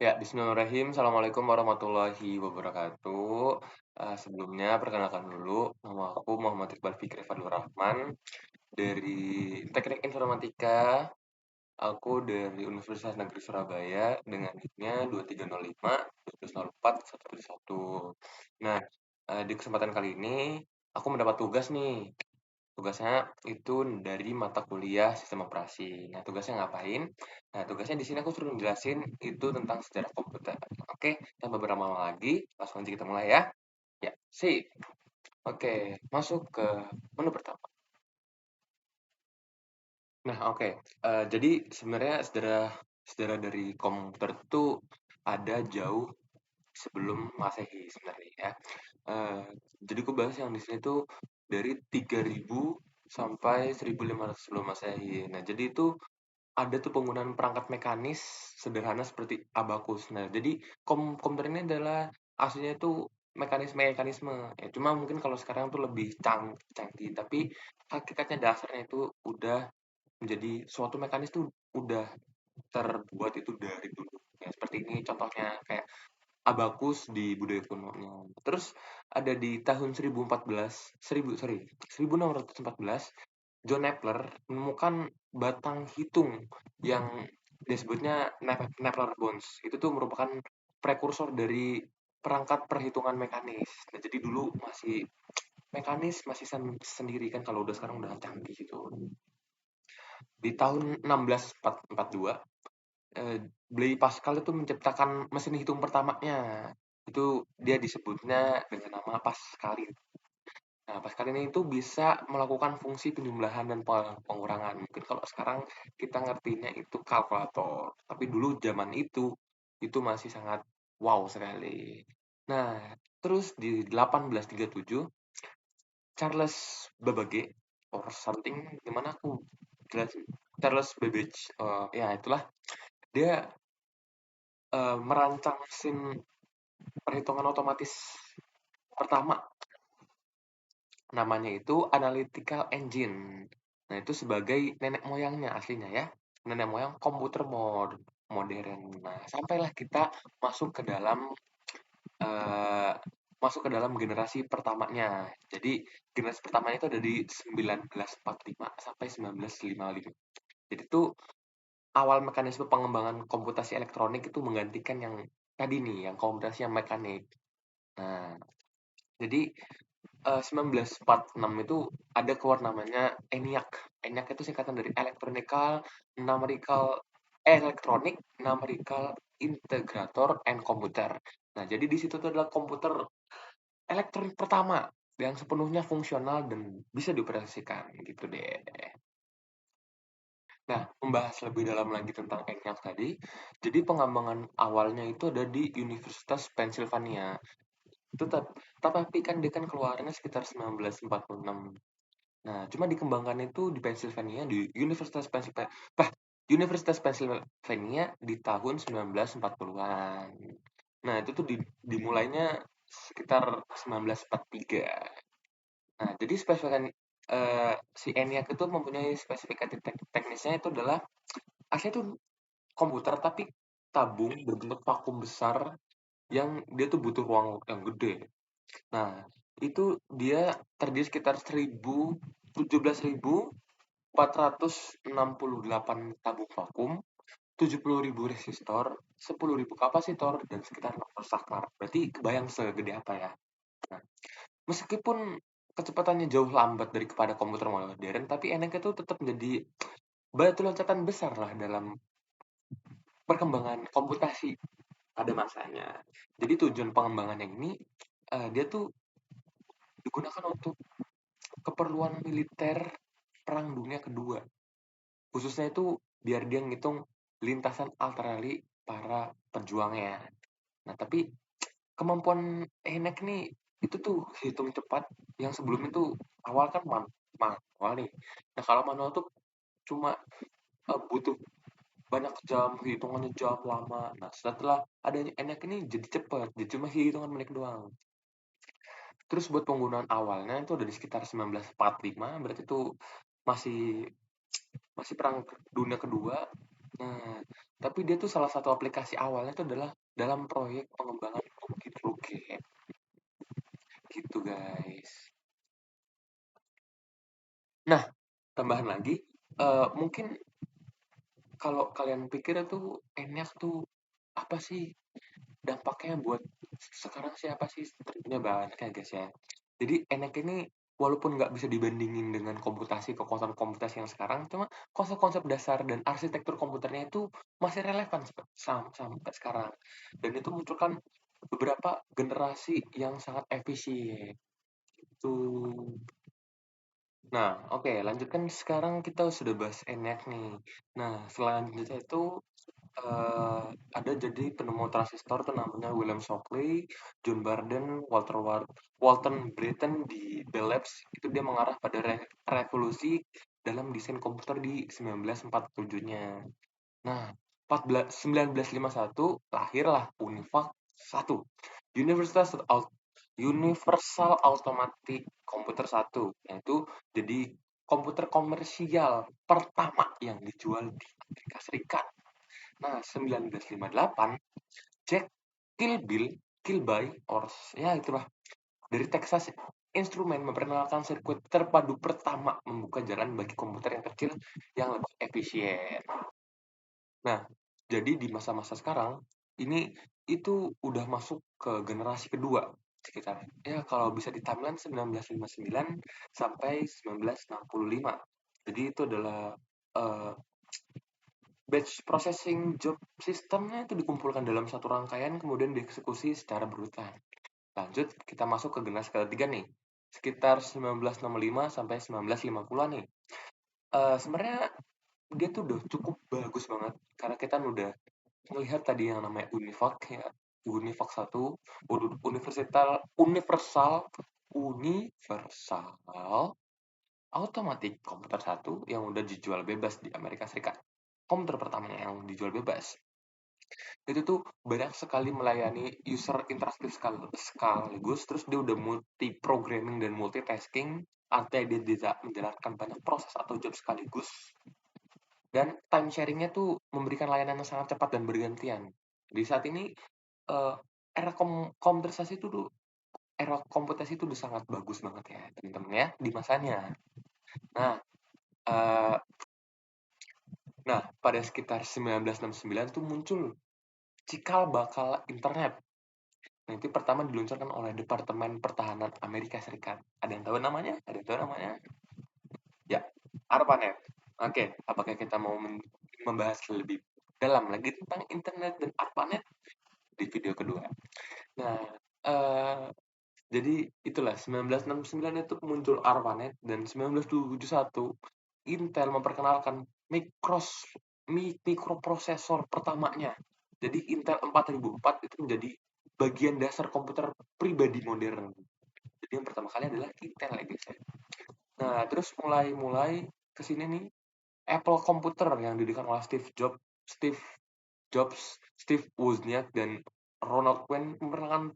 Ya, bismillahirrahmanirrahim. Assalamualaikum warahmatullahi wabarakatuh. Sebelumnya perkenalkan dulu, nama aku Muhammad Iqbal Fikri Fadlur Rahman dari Teknik Informatika. Aku dari Universitas Negeri Surabaya dengan NIK-nya 2305 1204 111. Nah, di kesempatan kali ini aku mendapat tugas nih. Tugasnya itu dari mata kuliah sistem operasi. Nah, tugasnya ngapain? Nah, tugasnya di sini aku suruh jelasin itu tentang sejarah komputer. Oke, tanpa berlama-lama lagi, langsung aja kita mulai ya. Ya, sip. Oke, masuk ke menu pertama. Nah, oke. Jadi sebenarnya sejarah sejarah dari komputer itu ada jauh sebelum Masehi sebenarnya ya. Eee, jadi aku bahas yang di sini tuh dari 3000 sampai 1500 sebelum Masehi. Nah, jadi itu ada tuh penggunaan perangkat mekanis sederhana seperti abakus. Nah, jadi komputer ini adalah aslinya itu mekanisme-mekanisme. Ya, cuma mungkin kalau sekarang tuh lebih canggih, tapi hakikatnya dasarnya itu udah menjadi suatu mekanis tuh udah terbuat itu dari dulu. Ya, seperti ini contohnya kayak abakus di budaya kunonya. Terus ada di tahun 1014, 1000 sorry, 1614 John Kepler menemukan batang hitung yang disebutnya Kepler Bones. Itu tuh merupakan prekursor dari perangkat perhitungan mekanis. Nah, jadi dulu masih mekanis, masih sendiri kan kalau udah sekarang udah canggih gitu. Di tahun 1642, Blaise Pascal itu menciptakan mesin hitung pertamanya. Itu dia disebutnya dengan nama Pascalin. Nah, Pascal ini itu bisa melakukan fungsi penjumlahan dan pengurangan. Mungkin kalau sekarang kita ngertinya itu kalkulator, tapi dulu zaman itu masih sangat wow sekali. Nah, terus di 1837 Charles Babbage or something gimana aku jelasin Charles Babbage, ya itulah dia merancang mesin perhitungan otomatis pertama, namanya itu Analytical Engine. Nah, itu sebagai nenek moyangnya aslinya ya, nenek moyang komputer modern. Nah, sampailah kita masuk ke dalam eee, masuk ke dalam generasi pertamanya. Jadi, generasi pertamanya itu ada di 1945 sampai 1955. Jadi itu awal mekanisme pengembangan komputasi elektronik itu menggantikan yang tadi nih, yang komputasi yang mekanik. Nah, jadi 1946 itu ada keluar namanya ENIAC. ENIAC itu singkatan dari Electronic Numerical Integrator and Computer. Nah, jadi di situ tuh adalah komputer elektronik pertama yang sepenuhnya fungsional dan bisa dioperasikan gitu deh. Nah, membahas lebih dalam lagi tentang ENIAC tadi, jadi pengembangan awalnya itu ada di Universitas Pennsylvania. Itu tapi kan dia kan keluarnya sekitar 1946. Nah, cuma dikembangkan itu di Pennsylvania, di Universitas Pennsylvania di tahun 1940-an. Nah, itu tuh dimulainya sekitar 1943. Nah, jadi si ENIAC itu mempunyai spesifikasi teknisnya itu adalah aslinya itu komputer tapi tabung berbentuk vakum besar yang dia tuh butuh ruang yang gede. Nah, itu dia terdiri sekitar 17.468 tabung vakum, 70.000 resistor, 10.000 kapasitor, dan sekitar 600 saklar. Berarti kebayang segede apa ya. Nah, meskipun kecepatannya jauh lambat daripada komputer modern, tapi NNK itu tetap menjadi batu loncatan besar lah dalam perkembangan komputasi pada masanya. Jadi tujuan pengembangannya ini, dia tuh digunakan untuk keperluan militer Perang Dunia Kedua. Khususnya itu biar dia ngitung lintasan artileri para pejuangnya. Nah, tapi kemampuan Enek nih itu tuh hitung cepat yang sebelum itu awal kan manual nih. Nah, kalau manual tuh cuma butuh banyak jam, hitungannya jam lama. Nah, setelah adanya Enek ini jadi cepat, jadi cuma hitungan menit doang. Terus buat penggunaan awalnya itu dari sekitar 1945, berarti itu masih masih perang dunia kedua. Nah, tapi dia tuh salah satu aplikasi awalnya itu adalah dalam proyek pengembangan bukit Ruge, gitu guys. Nah, tambahan lagi, mungkin kalau kalian pikir tuh Enyaq tuh apa sih dampaknya buat sekarang sih apa sih? Tentunya banyak ya guys ya. Jadi Enyaq ini walaupun nggak bisa dibandingin dengan kekuatan komputasi yang sekarang, cuma konsep-konsep dasar dan arsitektur komputernya itu masih relevan sampai sekarang. Dan itu munculkan beberapa generasi yang sangat efisien. Tuh. Nah, oke, lanjutkan sekarang kita sudah bahas ENIAC nih. Nah, selanjutnya itu ada jadi penemu transistor tuh namanya William Shockley, John Barden, Walton Britton di Bell Labs. Itu dia mengarah pada revolusi dalam desain komputer di 1947-nya. Nah, 1951 lahirlah UNIVAC 1, Universal Universal Automatic Computer 1, yaitu jadi komputer komersial pertama yang dijual di Amerika Serikat. Nah, 1958 Jack Kilby, or ya itulah, dari Texas Instrument memperkenalkan sirkuit terpadu pertama membuka jalan bagi komputer yang kecil yang lebih efisien. Nah, jadi di masa-masa sekarang, ini itu udah masuk ke generasi kedua sekitar. Ya kalau bisa di timeline 1959 sampai 1965. Jadi itu adalah uh, batch processing job sistemnya itu dikumpulkan dalam satu rangkaian kemudian dieksekusi secara berurutan. Lanjut kita masuk ke generasi ketiga nih. Sekitar 1965 sampai 1950-an nih. Sebenarnya dia tuh udah cukup bagus banget karena kita udah melihat tadi yang namanya UNIVAC ya, UNIVAC 1, Universal Automatic Komputer 1 yang udah dijual bebas di Amerika Serikat. Komputer pertamanya yang dijual bebas. Itu tuh banyak sekali melayani user interaktif sekaligus, terus dia udah multi programming dan multitasking, artinya dia bisa menjalankan banyak proses atau job sekaligus. Dan time sharingnya tuh memberikan layanan yang sangat cepat dan bergantian. Di saat ini uh, era komputerisasi itu tuh era komputasi itu udah sangat bagus banget ya teman-teman ya di masanya. Nah, uh, pada sekitar 1969 tuh muncul cikal bakal internet. Nah, itu pertama diluncurkan oleh Departemen Pertahanan Amerika Serikat. Ada yang tahu namanya? Ada yang tahu namanya? Ya, ARPANET. Oke, apakah kita mau membahas lebih dalam lagi tentang internet dan ARPANET di video kedua? Nah, uh, jadi itulah 1969 itu muncul ARPANET dan 1971 Intel memperkenalkan mikroprosesor pertamanya. Jadi Intel 4004 itu menjadi bagian dasar komputer pribadi modern. Jadi yang pertama kali adalah Intel ya guys ya. Nah, terus mulai ke sini nih Apple Computer yang didirikan oleh Steve Wozniak dan Ronald Wayne merupakan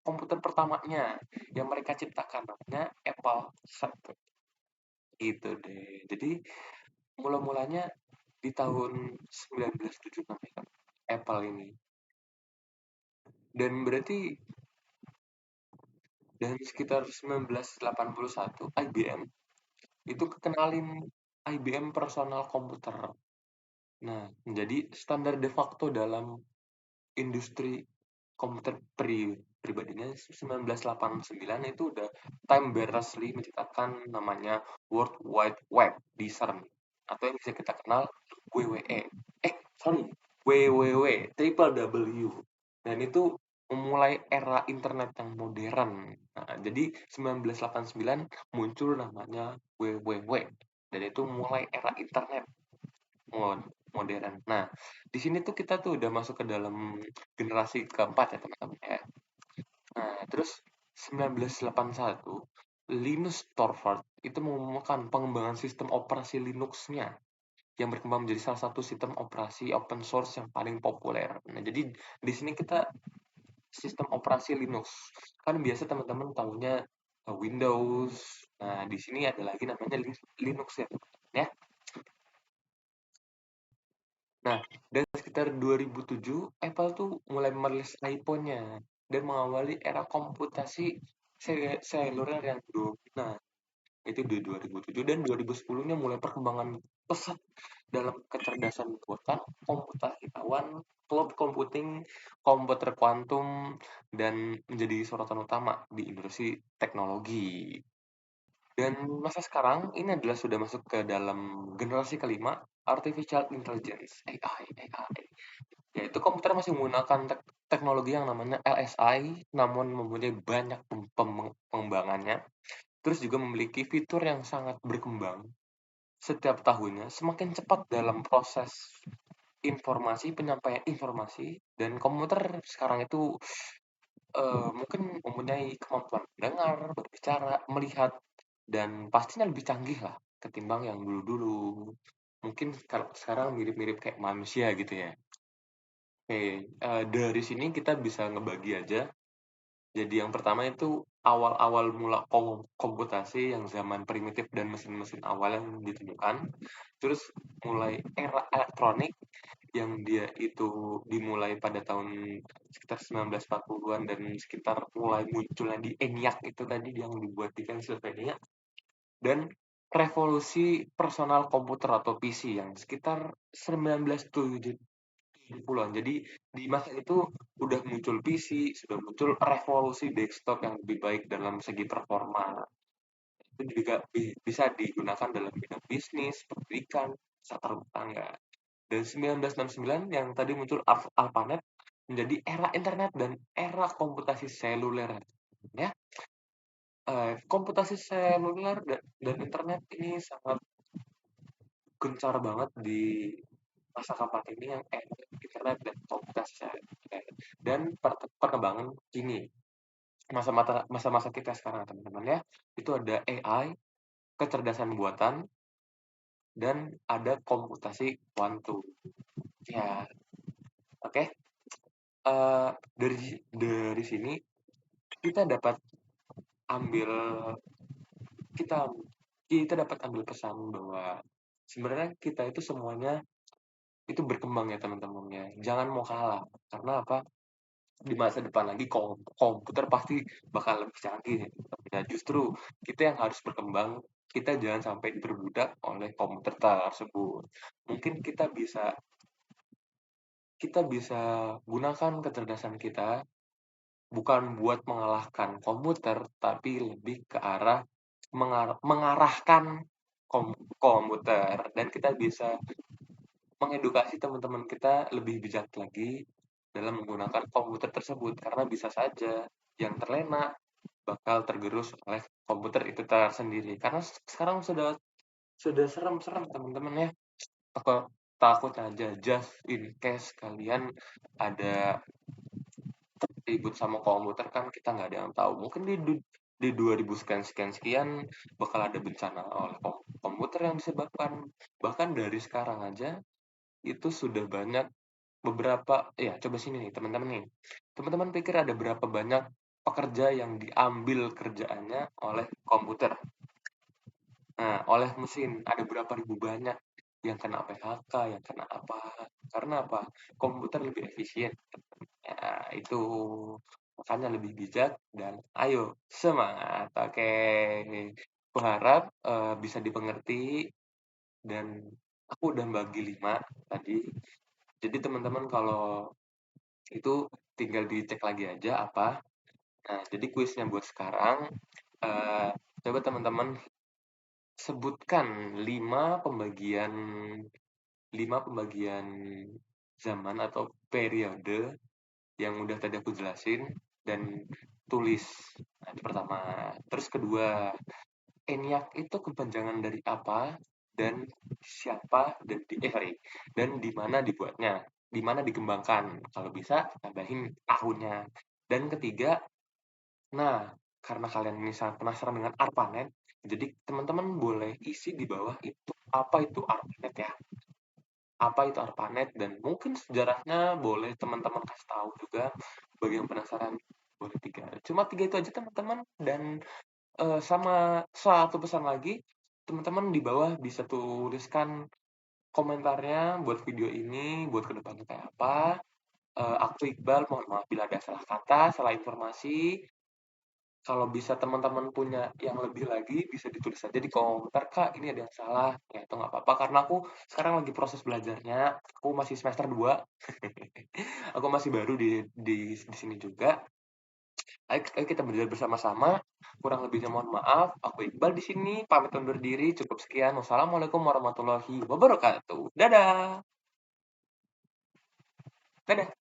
komputer pertamanya yang mereka ciptakan namanya Apple I. Itu deh. Jadi mula-mulanya di tahun 1976 ya, Apple ini. Dan berarti dari sekitar 1981 IBM itu kenalin IBM Personal Computer. Nah, menjadi standar de facto dalam industri komputer pribadinya 1989 itu udah Time Berners-Lee menciptakan namanya World Wide Web di CERN atau yang bisa kita kenal WWE. WWW, Triple W. Dan itu memulai era internet yang modern. Nah, jadi 1989 muncul namanya WWW. Dan itu mulai era internet modern. Nah, di sini tuh kita tuh udah masuk ke dalam generasi keempat ya teman-teman ya. Nah, terus 1981 Linus Torvalds itu mengumumkan pengembangan sistem operasi Linux-nya yang berkembang menjadi salah satu sistem operasi open source yang paling populer. Nah, jadi di sini kita sistem operasi Linux. Kan biasa teman-teman tahunya Windows. Nah, di sini ada lagi namanya Linux ya, teman-teman ya. Nah, dan sekitar 2007, Apple tuh mulai merilis iPhone-nya dan mengawali era komputasi seluler yang dominan. Itu di 2007 dan 2010-nya mulai perkembangan pesat dalam kecerdasan buatan, komputasi awan, cloud computing, komputer kuantum, dan menjadi sorotan utama di industri teknologi. Dan masa sekarang ini adalah sudah masuk ke dalam generasi kelima, Artificial Intelligence, AI. Yaitu komputer masih menggunakan teknologi yang namanya LSI, namun mempunyai banyak pengembangannya. Terus juga memiliki fitur yang sangat berkembang setiap tahunnya, semakin cepat dalam proses informasi, penyampaian informasi, dan komputer sekarang itu mungkin mempunyai kemampuan mendengar, berbicara, melihat, dan pastinya lebih canggih lah ketimbang yang dulu-dulu. Mungkin kalau sekarang mirip-mirip kayak manusia gitu ya. Oke, dari sini kita bisa ngebagi aja. Jadi yang pertama itu awal-awal mula komputasi yang zaman primitif dan mesin-mesin awal yang ditemukan. Terus mulai era elektronik yang dia itu dimulai pada tahun sekitar 1940-an dan sekitar mulai munculnya di ENIAC itu tadi yang dibuat di Pennsylvania. Dan revolusi personal komputer atau PC yang sekitar 1970-an. Jadi di masa itu udah muncul PC, sudah muncul revolusi desktop yang lebih baik dalam segi performa. Itu juga bisa digunakan dalam bidang bisnis, pendidikan, serta rumah tangga. Dan 1969 yang tadi muncul ARPANET menjadi era internet dan era komputasi seluler. Ya, komputasi seluler dan internet ini sangat gencar banget di masa kapan ini yang internet dan komputasi seluler. Dan perkembangan kini masa-masa kita sekarang teman-teman ya, itu ada AI, kecerdasan buatan, dan ada komputasi kuantum. Ya, oke. Dari sini kita dapat ambil kita kita dapat ambil pesan bahwa sebenarnya kita itu semuanya itu berkembang ya teman-teman ya. Jangan mau kalah. Karena apa? Di masa depan lagi komputer pasti bakal lebih canggih. Nah, justru kita yang harus berkembang. Kita jangan sampai diperbudak oleh komputer tersebut. Mungkin kita bisa gunakan kecerdasan kita bukan buat mengalahkan komputer, tapi lebih ke arah mengarahkan komputer dan kita bisa mengedukasi teman-teman kita lebih bijak lagi dalam menggunakan komputer tersebut karena bisa saja yang terlena bakal tergerus oleh komputer itu tersendiri karena sekarang sudah serem-serem teman-teman ya. Takut takut aja just in case kalian ada ribut sama komputer kan kita nggak ada yang tahu. Mungkin di 2000 sekian sekian sekian bakal ada bencana oleh komputer yang disebabkan. Bahkan dari sekarang aja itu sudah banyak beberapa ya coba sini nih teman-teman nih. Teman-teman pikir ada berapa banyak pekerja yang diambil kerjaannya oleh komputer? Nah, oleh mesin ada berapa ribu banyak yang kena PHK, yang kena apa? Karena apa? Komputer lebih efisien. Ya, itu makanya lebih bijak dan ayo semangat. Oke. Kuharap bisa dimengerti dan aku udah bagi 5 tadi. Jadi teman-teman kalau itu tinggal dicek lagi aja apa. Nah, jadi kuisnya buat sekarang coba teman-teman sebutkan 5 pembagian zaman atau periode yang udah tadi aku jelasin dan tulis. Nah, itu pertama. Terus kedua, ENIAC itu kepanjangan dari apa dan siapa dan di mana dibuatnya, di mana dikembangkan. Kalau bisa tambahin tahunnya. Dan ketiga, nah karena kalian ini sangat penasaran dengan ARPANET, jadi teman-teman boleh isi di bawah itu apa itu ARPANET ya. Apa itu ARPANET dan mungkin sejarahnya boleh teman-teman kasih tahu juga bagi yang penasaran boleh 3. Cuma 3 itu aja teman-teman dan sama satu pesan lagi, teman-teman di bawah bisa tuliskan komentarnya buat video ini, buat kedepannya kayak apa. Aku Iqbal, mohon maaf bila ada salah kata, salah informasi. Kalau bisa teman-teman punya yang lebih lagi, bisa ditulis aja di komentar, "Kak, ini ada yang salah." Ya itu nggak apa-apa, karena aku sekarang lagi proses belajarnya, aku masih semester 2. Aku masih baru di sini juga. Ayo kita belajar bersama-sama. Kurang lebihnya mohon maaf. Aku Iqbal di sini, pamit undur diri. Cukup sekian. Wassalamualaikum warahmatullahi wabarakatuh. Dadah. Dadah.